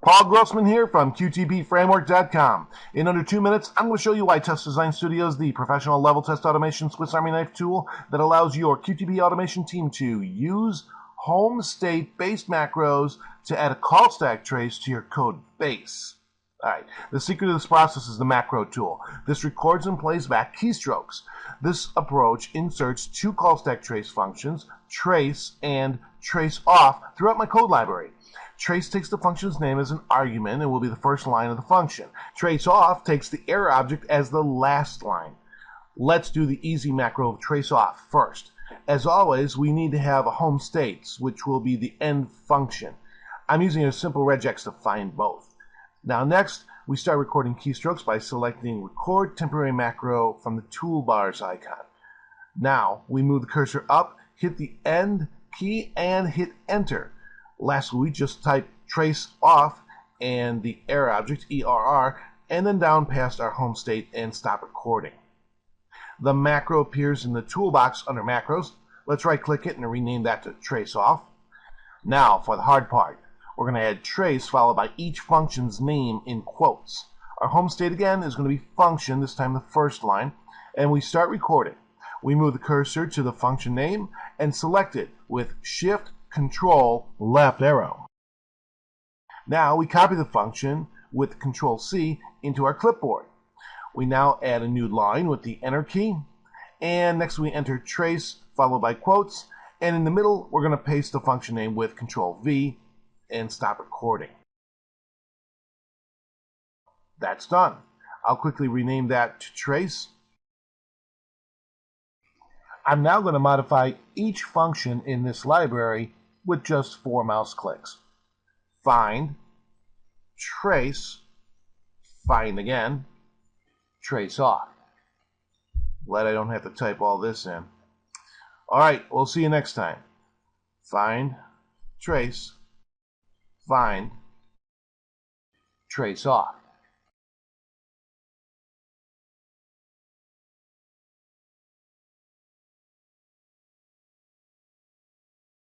Paul Grossman here from QTPFramework.com. In under 2 minutes, I'm going to show you why Test Design Studio is the professional level test automation Swiss Army knife tool that allows your QTP automation team to use home state-based macros to add a call stack trace to your code base. Alright, the secret of this process is the macro tool. This records and plays back keystrokes. This approach inserts two call stack trace functions, trace and trace off, throughout my code library. Trace takes the function's name as an argument and will be the first line of the function. Trace off takes the error object as the last line. Let's do the easy macro of trace off first. As always, we need to have a home states, which will be the end function. I'm using a simple RegEx to find both. Now next, we start recording keystrokes by selecting Record Temporary Macro from the toolbars icon. Now, we move the cursor up, hit the end key, and hit Enter. Lastly, we just type trace off and the error object, ERR, and then down past our home state and stop recording. The macro appears in the toolbox under macros. Let's right-click it and rename that to trace off. Now, for the hard part, we're going to add trace followed by each function's name in quotes. Our home state again is going to be function, this time the first line, and we start recording. We move the cursor to the function name and select it with Shift Control left arrow. Now we copy the function with Control C into our clipboard. We now add a new line with the Enter key, and next we enter trace followed by quotes, and in the middle we're going to paste the function name with Control V and stop recording. That's done. I'll quickly rename that to trace. I'm now going to modify each function in this library with just 4 mouse clicks. Find, trace, find again, trace off. Glad I don't have to type all this in. Alright, we'll see you next time. Find, trace, find, trace off.